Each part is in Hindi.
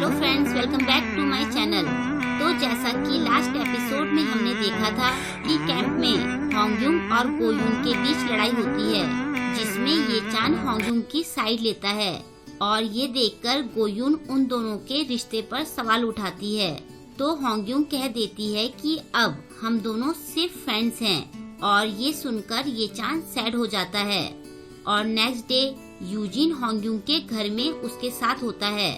Hello friends, welcome back to my channel. तो जैसा कि लास्ट एपिसोड में हमने देखा था कि कैंप में होंगयुंग और गोयुन के बीच लड़ाई होती है, जिसमें ये चान होंगयुंग की साइड लेता है और ये देखकर गोयुन उन दोनों के रिश्ते पर सवाल उठाती है। तो होंगयुंग कह देती है कि अब हम दोनों सिर्फ फ्रेंड्स हैं और ये सुनकर ये चान सैड हो जाता है। और नेक्स्ट डे यूजिन होंगयुंग के घर में उसके साथ होता है।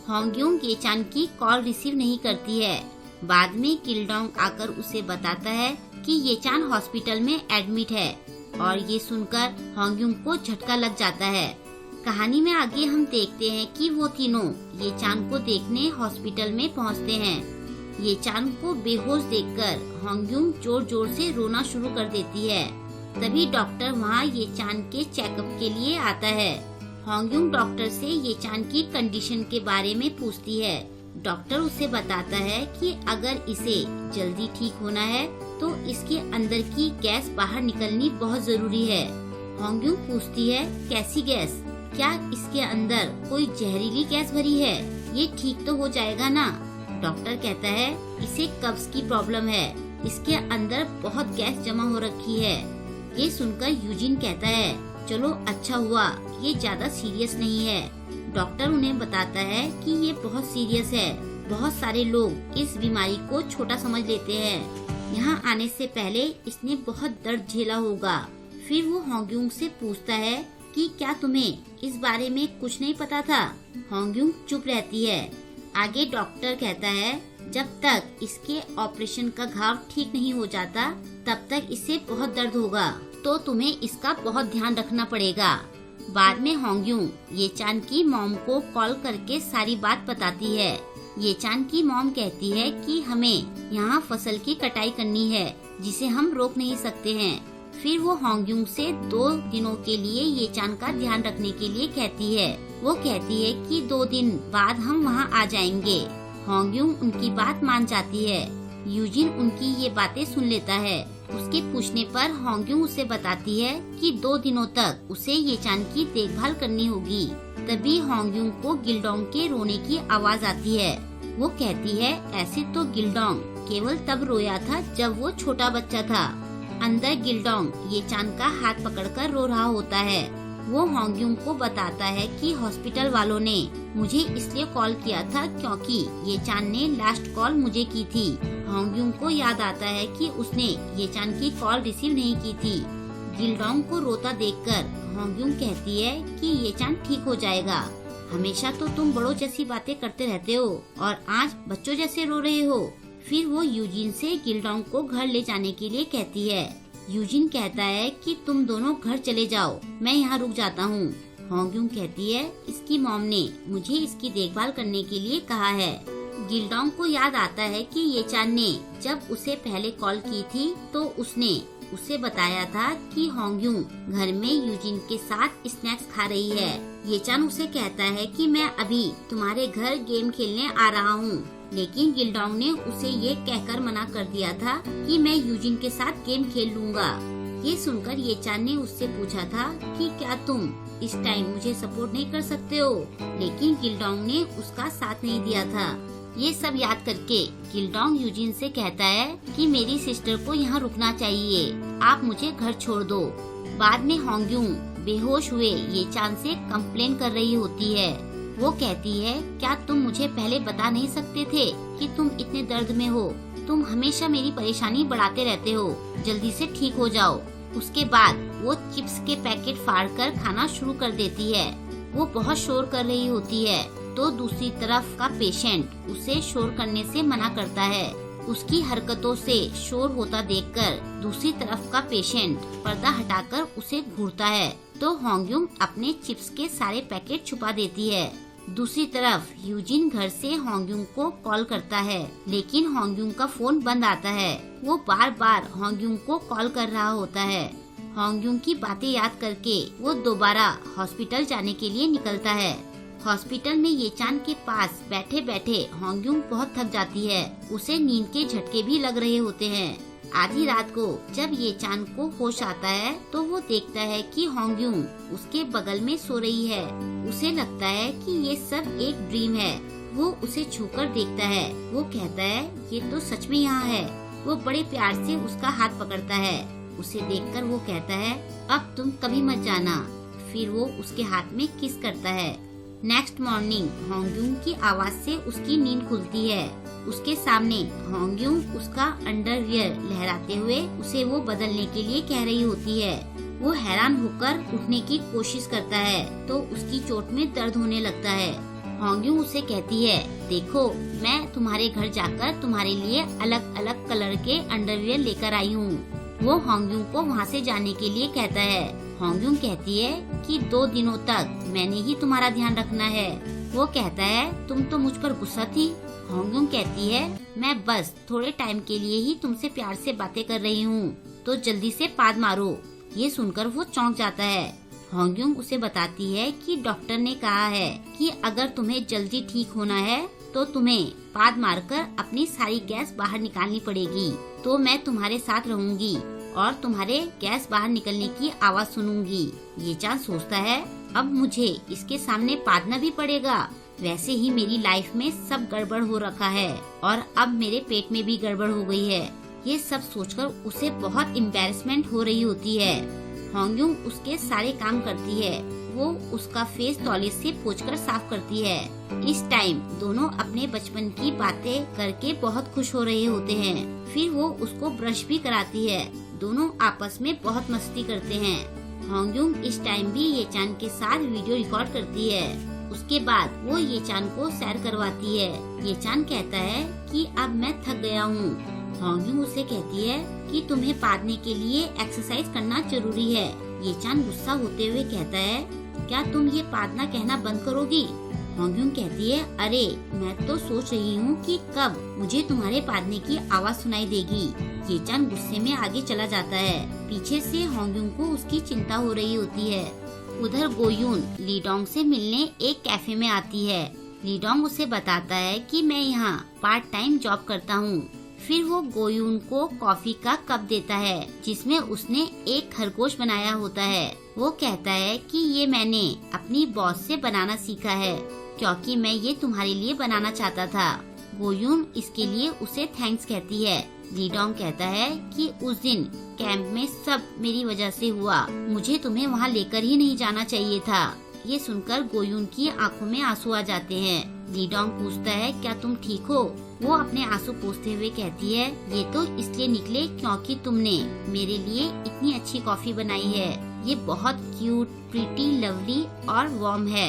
होंगयुंग ये चान की कॉल रिसीव नहीं करती है। बाद में किल्डोंग आकर उसे बताता है कि ये चान हॉस्पिटल में एडमिट है और ये सुनकर होंगयुंग को झटका लग जाता है। कहानी में आगे हम देखते हैं कि वो तीनों ये चान को देखने हॉस्पिटल में पहुंचते हैं। ये चान को बेहोश देखकर होंगयुंग जोर जोर से रोना शुरू कर देती है। तभी डॉक्टर वहाँ ये चान के चेकअप के लिए आता है। होंगयुंग डॉक्टर से ये चान की कंडीशन के बारे में पूछती है। डॉक्टर उसे बताता है कि अगर इसे जल्दी ठीक होना है तो इसके अंदर की गैस बाहर निकलनी बहुत जरूरी है। होंगयुंग पूछती है, कैसी गैस? क्या इसके अंदर कोई जहरीली गैस भरी है? ये ठीक तो हो जाएगा ना? डॉक्टर कहता है, इसे कब्ज की प्रॉब्लम है, इसके अंदर बहुत गैस जमा हो रखी है। ये सुनकर यूजिन कहता है, चलो अच्छा हुआ, ये ज्यादा सीरियस नहीं है। डॉक्टर उन्हें बताता है कि ये बहुत सीरियस है। बहुत सारे लोग इस बीमारी को छोटा समझ लेते हैं। यहाँ आने से पहले इसने बहुत दर्द झेला होगा। फिर वो होंगयुंग से पूछता है कि क्या तुम्हें इस बारे में कुछ नहीं पता था? होंगयुंग चुप रहती है। आगे डॉक्टर कहता है, जब तक इसके ऑपरेशन का घाव ठीक नहीं हो जाता तब तक इसे बहुत दर्द होगा, तो तुम्हें इसका बहुत ध्यान रखना पड़ेगा। बाद में होंगयुंग ये चान की मॉम को कॉल करके सारी बात बताती है। ये चान की मॉम कहती है कि हमें यहाँ फसल की कटाई करनी है, जिसे हम रोक नहीं सकते हैं। फिर वो होंगयुंग से 2 दिनों के लिए ये चान का ध्यान रखने के लिए कहती है। वो कहती है कि 2 दिन बाद हम वहाँ आ जाएंगे। होंगयुंग उनकी बात मान जाती है। यूजिन उनकी ये बातें सुन लेता है। उसके पूछने पर होंगयुंग उसे बताती है कि 2 दिनों तक उसे ये चान की देखभाल करनी होगी। तभी होंगयुंग को गिल्डोंग के रोने की आवाज आती है। वो कहती है, ऐसे तो गिल्डोंग केवल तब रोया था जब वो छोटा बच्चा था। अंदर गिल्डोंग ये चान का हाथ पकड़कर रो रहा होता है। वो होंगयुंग को बताता है कि हॉस्पिटल वालों ने मुझे इसलिए कॉल किया था क्योंकि ये चान ने लास्ट कॉल मुझे की थी। होंगयुंग को याद आता है कि उसने ये चान की कॉल रिसीव नहीं की थी। गिल्डोंग को रोता देखकर होंगयुंग कहती है कि ये चान ठीक हो जाएगा। हमेशा तो तुम बड़ों जैसी बातें करते रहते हो और आज बच्चों जैसे रो रहे हो। फिर वो यूजिन से गिल्डोंग को घर ले जाने के लिए कहती है। यूजिन कहता है कि तुम दोनों घर चले जाओ, मैं यहाँ रुक जाता हूँ। होंगयुंग कहती है, इसकी मॉम ने मुझे इसकी देखभाल करने के लिए कहा है। गिल्डोंग को याद आता है कि ये चान ने जब उसे पहले कॉल की थी तो उसने उसे बताया था कि होंगयुंग घर में यूजिन के साथ स्नैक्स खा रही है। ये चान उसे कहता है कि मैं अभी तुम्हारे घर गेम खेलने आ रहा हूँ, लेकिन गिल्डोंग ने उसे ये कहकर मना कर दिया था कि मैं यूजिन के साथ गेम खेल लूँगा। ये सुनकर ये चान ने उससे पूछा था कि क्या तुम इस टाइम मुझे सपोर्ट नहीं कर सकते हो, लेकिन गिल्डोंग ने उसका साथ नहीं दिया था। ये सब याद करके गिल्डोंग यूजिन से कहता है कि मेरी सिस्टर को यहाँ रुकना चाहिए, आप मुझे घर छोड़ दो। बाद में होंगयुंग बेहोश हुए ये चान से कंप्लेन कर रही होती है। वो कहती है, क्या तुम मुझे पहले बता नहीं सकते थे कि तुम इतने दर्द में हो? तुम हमेशा मेरी परेशानी बढ़ाते रहते हो, जल्दी से ठीक हो जाओ। उसके बाद वो चिप्स के पैकेट फाड़कर खाना शुरू कर देती है। वो बहुत शोर कर रही होती है, तो दूसरी तरफ का पेशेंट उसे शोर करने से मना करता है। उसकी हरकतों से शोर होता देखकर दूसरी तरफ का पेशेंट पर्दा हटाकर उसे घूरता है, तो होंगयुंग अपने चिप्स के सारे पैकेट छुपा देती है। दूसरी तरफ यूजिन घर से होंगयुंग को कॉल करता है, लेकिन होंगयुंग का फोन बंद आता है। वो बार बार होंगयुंग को कॉल कर रहा होता है। होंगयुंग की बातें याद करके वो दोबारा हॉस्पिटल जाने के लिए निकलता है। हॉस्पिटल में ये चान के पास बैठे बैठे होंगयुंग बहुत थक जाती है। उसे नींद के झटके भी लग रहे होते हैं। आधी रात को जब ये चान को होश आता है तो वो देखता है कि होंगयुंग उसके बगल में सो रही है। उसे लगता है कि ये सब एक ड्रीम है। वो उसे छूकर देखता है। वो कहता है ये तो सच में यहाँ है। वो बड़े प्यार से उसका हाथ पकड़ता है। उसे देखकर वो कहता है अब तुम कभी मत जाना। फिर वो उसके हाथ में किस करता है। नेक्स्ट मॉर्निंग होंगयुंग की आवाज से उसकी नींद खुलती है। उसके सामने होंगयुंग उसका अंडरवियर लहराते हुए उसे वो बदलने के लिए कह रही होती है। वो हैरान होकर उठने की कोशिश करता है तो उसकी चोट में दर्द होने लगता है। होंगयुंग उसे कहती है देखो मैं तुम्हारे घर जाकर तुम्हारे लिए अलग अलग कलर के अंडरवियर लेकर आई हूँ। वो होंगयुंग को वहाँ से जाने के लिए कहता है। होंगयुंग कहती है कि 2 दिनों तक मैंने ही तुम्हारा ध्यान रखना है। वो कहता है तुम तो मुझ पर गुस्सा थी। होंगयुंग कहती है मैं बस थोड़े टाइम के लिए ही तुमसे प्यार से बातें कर रही हूँ, तो जल्दी से पाद मारो। ये सुनकर वो चौंक जाता है। होंगयुंग उसे बताती है कि डॉक्टर ने कहा है कि अगर तुम्हें जल्दी ठीक होना है तो तुम्हें पाद मारकर अपनी सारी गैस बाहर निकालनी पड़ेगी। तो मैं तुम्हारे साथ रहूंगी और तुम्हारे गैस बाहर निकलने की आवाज सुनूंगी। ये चान सोचता है अब मुझे इसके सामने पादना भी पड़ेगा। वैसे ही मेरी लाइफ में सब गड़बड़ हो रखा है और अब मेरे पेट में भी गड़बड़ हो गई है। ये सब सोचकर उसे बहुत एम्बैरेसमेंट हो रही होती है। होंगयुंग उसके सारे काम करती है। वो उसका फेस तौलिए से पोंछकर साफ करती है। इस टाइम दोनों अपने बचपन की बातें करके बहुत खुश हो रहे होते हैं। फिर वो उसको ब्रश भी कराती है। दोनों आपस में बहुत मस्ती करते हैं। होंगयुंग इस टाइम भी ये चान के साथ वीडियो रिकॉर्ड करती है। उसके बाद वो ये चान को सैर करवाती है। ये चान कहता है कि अब मैं थक गया हूँ। होंगयुंग उसे कहती है कि तुम्हें पादने के लिए एक्सरसाइज करना जरूरी है। ये चान गुस्सा होते हुए कहता है क्या तुम ये पादना कहना बंद करोगी। होंगयुंग कहती है अरे मैं तो सोच रही हूँ कि कब मुझे तुम्हारे पादने की आवाज सुनाई देगी। ये चान गुस्से में आगे चला जाता है। पीछे से होंगयुंग को उसकी चिंता हो रही होती है। उधर गोयून लीडोंग से मिलने एक कैफे में आती है। लीडोंग उसे बताता है कि मैं यहाँ पार्ट टाइम जॉब करता हूँ। फिर वो गोयून को कॉफी का कप देता है जिसमें उसने एक खरगोश बनाया होता है। वो कहता है कि ये मैंने अपनी बॉस से बनाना सीखा है क्योंकि मैं ये तुम्हारे लिए बनाना चाहता था। गोयून इसके लिए उसे थैंक्स कहती है। लीडोंग कहता है कि उस दिन कैंप में सब मेरी वजह से हुआ। मुझे तुम्हें वहाँ लेकर ही नहीं जाना चाहिए था। ये सुनकर गोयून की आंखों में आंसू आ जाते हैं। लीडोंग पूछता है क्या तुम ठीक हो। वो अपने आंसू पोंछते हुए कहती है ये तो इसलिए निकले क्योंकि तुमने मेरे लिए इतनी अच्छी कॉफी बनाई है। ये बहुत क्यूट, प्रीटी, लवली और वार्म है।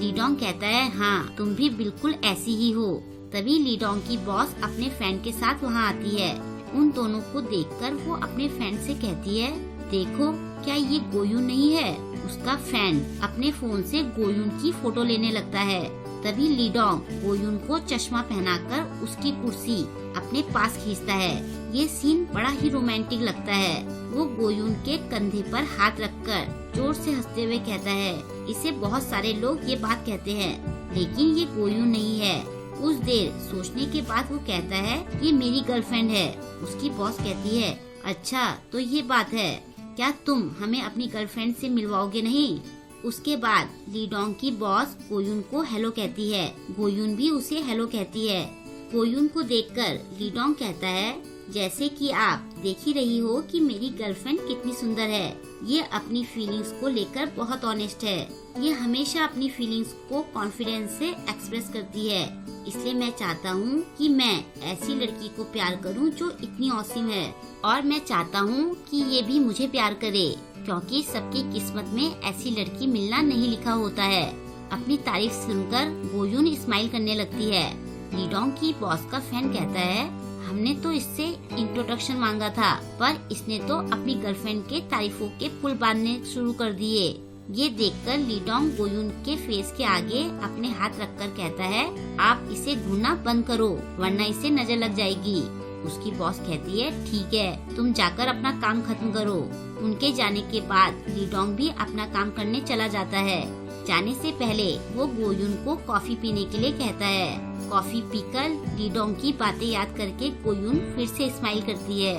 लीडोंग कहता है हाँ तुम भी बिल्कुल ऐसी ही हो। तभी लीडोंग की बॉस अपने फ्रेंड के साथ वहाँ आती है। उन दोनों को देखकर वो अपने फ्रेंड से कहती है देखो क्या ये गोयून नहीं है। उसका फ्रेंड अपने फोन से गोयून की फोटो लेने लगता है। तभी लीडोंग गोयून को चश्मा पहनाकर उसकी कुर्सी अपने पास खींचता है। ये सीन बड़ा ही रोमांटिक लगता है। वो गोयून के कंधे पर हाथ रखकर जोर से हंसते हुए कहता है इसे बहुत सारे लोग ये बात कहते हैं लेकिन ये गोयून नहीं है। कुछ देर सोचने के बाद वो कहता है ये मेरी गर्लफ्रेंड है। उसकी बॉस कहती है अच्छा तो ये बात है, क्या तुम हमें अपनी गर्लफ्रेंड से मिलवाओगे नहीं। उसके बाद लीडोंग की बॉस गोयून को हेलो कहती है। गोयून भी उसे हेलो कहती है। गोयून को देखकर लीडोंग कहता है जैसे कि आप देख ही रही हो कि मेरी गर्लफ्रेंड कितनी सुंदर है। ये अपनी फीलिंग्स को लेकर बहुत ऑनेस्ट है। ये हमेशा अपनी फीलिंग्स को कॉन्फिडेंस से एक्सप्रेस करती है। इसलिए मैं चाहता हूँ कि मैं ऐसी लड़की को प्यार करूँ जो इतनी ऑसम है और मैं चाहता हूँ कि ये भी मुझे प्यार करे क्योंकि सबकी किस्मत में ऐसी लड़की मिलना नहीं लिखा होता है। अपनी तारीफ सुनकर गोयून स्माइल करने लगती है। लीडोंग की बॉस का फैन कहता है हमने तो इससे इंट्रोडक्शन मांगा था पर इसने तो अपनी गर्लफ्रेंड के तारीफों के पुल बांधने शुरू कर दिए। ये देखकर लीडोंग गोयून के फेस के आगे अपने हाथ रखकर कहता है आप इसे ढूंढना बंद करो वरना इसे नजर लग जाएगी। उसकी बॉस कहती है ठीक है तुम जाकर अपना काम खत्म करो। उनके जाने के बाद लीडोंग भी अपना काम करने चला जाता है। जाने से पहले वो गोयून को कॉफी पीने के लिए कहता है। कॉफी पीकर लीडोंग की बातें याद करके गोयून फिर से स्माइल करती है।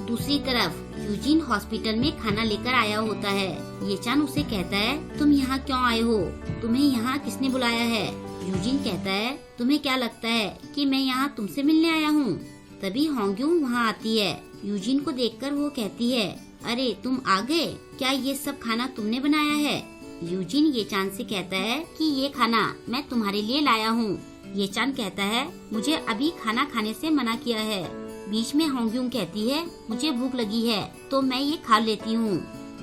दूसरी तरफ यूजिन हॉस्पिटल में खाना लेकर आया होता है। ये चान उसे कहता है, तुम यहाँ क्यों आए हो? तुम्हें यहाँ किसने बुलाया है? यूजिन कहता है, तुम्हें क्या लगता है कि मैं यहाँ तुमसे मिलने आया हूँ? तभी होंग्यूंग वहाँ आती है। यूजिन को देखकर वो कहती है, अरे तुम आ गए, क्या ये सब खाना तुमने बनाया है? यूजिन ये चान से कहता है कि ये खाना मैं तुम्हारे लिए लाया हूँ। ये चान कहता है, मुझे अभी खाना खाने से मना किया है। बीच में होंग्यूंग कहती है, मुझे भूख लगी है तो मैं ये खा लेती हूँ।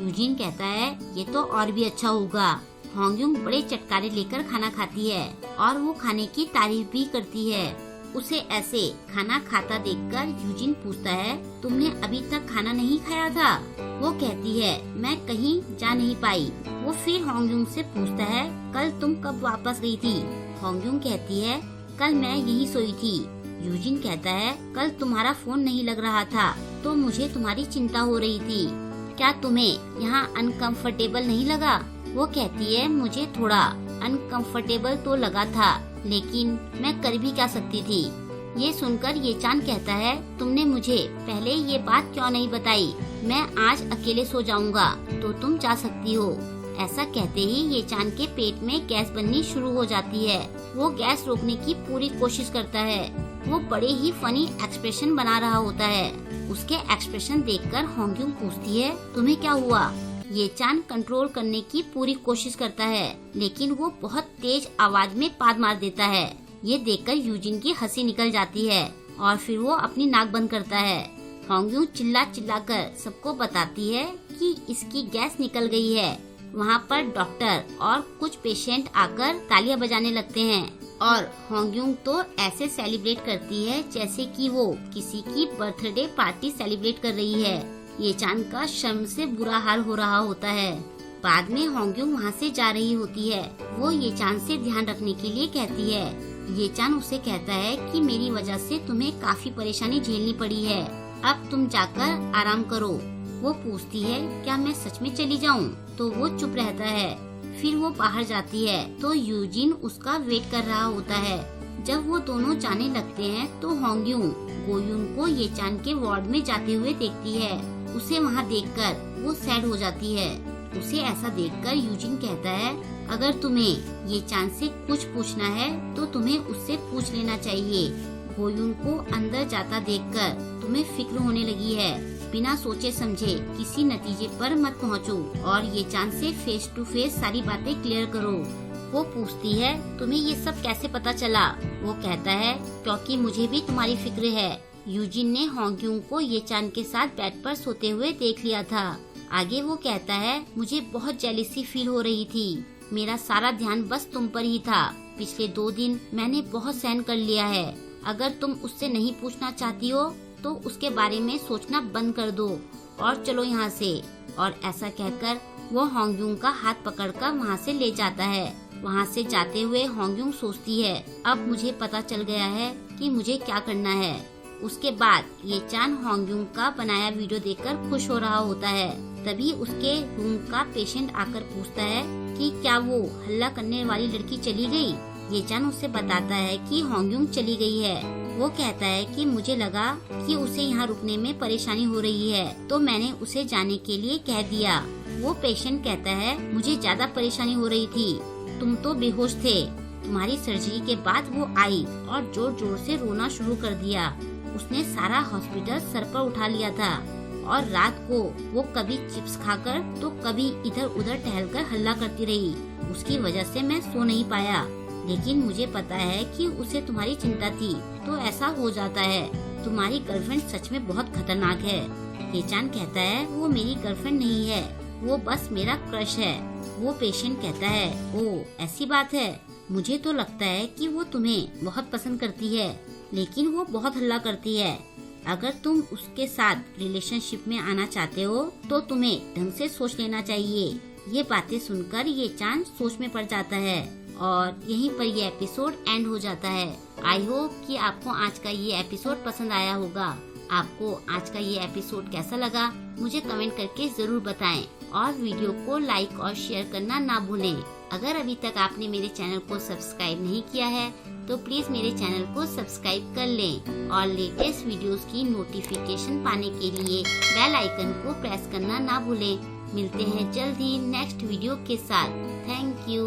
यूजिन कहता है, ये तो और भी अच्छा होगा। होंग्यूंग बड़े चटकारे लेकर खाना खाती है और वो खाने की तारीफ भी करती है। उसे ऐसे खाना खाता देखकर यूजिन पूछता है, तुमने अभी तक खाना नहीं खाया था? वो कहती है, मैं कहीं जा नहीं पाई। वो फिर होंग्यूंग से पूछता है, कल तुम कब वापस गई थी? होंग्यूंग कहती है, कल मैं यहीं सोई थी। यूजिन कहता है, कल तुम्हारा फोन नहीं लग रहा था तो मुझे तुम्हारी चिंता हो रही थी। क्या तुम्हें यहाँ अनकंफर्टेबल नहीं लगा? वो कहती है, मुझे थोड़ा अनकंफर्टेबल तो लगा था, लेकिन मैं कर भी क्या सकती थी। ये सुनकर ये चान कहता है, तुमने मुझे पहले ये बात क्यों नहीं बताई? मैं आज अकेले सो जाऊंगा तो तुम जा सकती हो। ऐसा कहते ही ये चान के पेट में गैस बननी शुरू हो जाती है। वो गैस रोकने की पूरी कोशिश करता है। वो बड़े ही फनी एक्सप्रेशन बना रहा होता है। उसके एक्सप्रेशन देखकर होंग्यूंग पूछती है, तुम्हें क्या हुआ? ये चान कंट्रोल करने की पूरी कोशिश करता है, लेकिन वो बहुत तेज आवाज में पाद मार देता है। ये देखकर यूजिन की हंसी निकल जाती है और फिर वो अपनी नाक बंद करता है। होंग्यूंग चिल्ला चिल्ला कर सबको बताती है कि इसकी गैस निकल गई है। वहाँ पर डॉक्टर और कुछ पेशेंट आकर तालियां बजाने लगते हैं और होंग्यूंग तो ऐसे सेलिब्रेट करती है जैसे कि वो किसी की बर्थडे पार्टी सेलिब्रेट कर रही है। ये चान का शर्म से बुरा हाल हो रहा होता है। बाद में होंग्यूंग वहाँ से जा रही होती है। वो ये चान से ध्यान रखने के लिए कहती है। ये चान उसे कहता है कि मेरी वजह से तुम्हें काफी परेशानी झेलनी पड़ी है, अब तुम जाकर आराम करो। वो पूछती है, क्या मैं सच में चली जाऊँ? तो वो चुप रहता है। फिर वो बाहर जाती है तो यूजिन उसका वेट कर रहा होता है। जब वो दोनों जाने लगते हैं तो होंग्यूंग गोयुन को ये चान के वार्ड में जाते हुए देखती है। उसे वहाँ देखकर वो सैड हो जाती है। उसे ऐसा देखकर यूजिन कहता है, अगर तुम्हें ये चान से कुछ पूछना है तो तुम्हें उससे पूछ लेना चाहिए। गोयुन को अंदर जाता देखकर तुम्हें फिक्र होने लगी है। बिना सोचे समझे किसी नतीजे पर मत पहुँचो और ये चान से फेस टू फेस सारी बातें क्लियर करो। वो पूछती है, तुम्हें ये सब कैसे पता चला? वो कहता है, क्योंकि मुझे भी तुम्हारी फिक्र है। यूजिन ने होंग्यूंग को ये चान के साथ बेड पर सोते हुए देख लिया था। आगे वो कहता है, मुझे बहुत जेलिसी फील हो रही थी। मेरा सारा ध्यान बस तुम पर ही था। पिछले 2 दिन मैंने बहुत सहन कर लिया है। अगर तुम उससे नहीं पूछना चाहती हो तो उसके बारे में सोचना बंद कर दो और चलो यहाँ से। और ऐसा कहकर वो होंग्यूंग का हाथ पकड़कर वहाँ से ले जाता है। वहाँ से जाते हुए होंग्यूंग सोचती है, अब मुझे पता चल गया है कि मुझे क्या करना है। उसके बाद ये चान होंग्यूंग का बनाया वीडियो देखकर खुश हो रहा होता है। तभी उसके रूम का पेशेंट आकर पूछता है कि क्या वो हल्ला करने वाली लड़की चली गई? ये चान उसे बताता है कि होंग्यूंग चली गई है। वो कहता है कि मुझे लगा कि उसे यहाँ रुकने में परेशानी हो रही है तो मैंने उसे जाने के लिए कह दिया। वो पेशेंट कहता है, मुझे ज्यादा परेशानी हो रही थी, तुम तो बेहोश थे। तुम्हारी सर्जरी के बाद वो आई और जोर जोर से रोना शुरू कर दिया। उसने सारा हॉस्पिटल सर पर उठा लिया था और रात को वो कभी चिप्स खाकर तो कभी इधर उधर टहलकर हल्ला करती रही। उसकी वजह से मैं सो नहीं पाया, लेकिन मुझे पता है कि उसे तुम्हारी चिंता थी तो ऐसा हो जाता है। तुम्हारी गर्लफ्रेंड सच में बहुत खतरनाक है। ये चान कहता है, वो मेरी गर्लफ्रेंड नहीं है, वो बस मेरा क्रश है। वो पेशेंट कहता है, ओह ऐसी बात है, मुझे तो लगता है कि वो तुम्हें बहुत पसंद करती है, लेकिन वो बहुत हल्ला करती है। अगर तुम उसके साथ रिलेशनशिप में आना चाहते हो तो तुम्हें ढंग से सोच लेना चाहिए। ये बातें सुनकर ये चान सोच में पड़ जाता है और यहीं पर ये एपिसोड एंड हो जाता है। आई होप कि आपको आज का ये एपिसोड पसंद आया होगा। आपको आज का ये एपिसोड कैसा लगा मुझे कमेंट करके जरूर बताएं और वीडियो को लाइक और शेयर करना ना भूलें। अगर अभी तक आपने मेरे चैनल को सब्सक्राइब नहीं किया है तो प्लीज मेरे चैनल को सब्सक्राइब कर लें और लेटेस्ट वीडियोस की नोटिफिकेशन पाने के लिए बेल आइकन को प्रेस करना ना भूलें। मिलते हैं जल्द ही नेक्स्ट वीडियो के साथ। Thank you.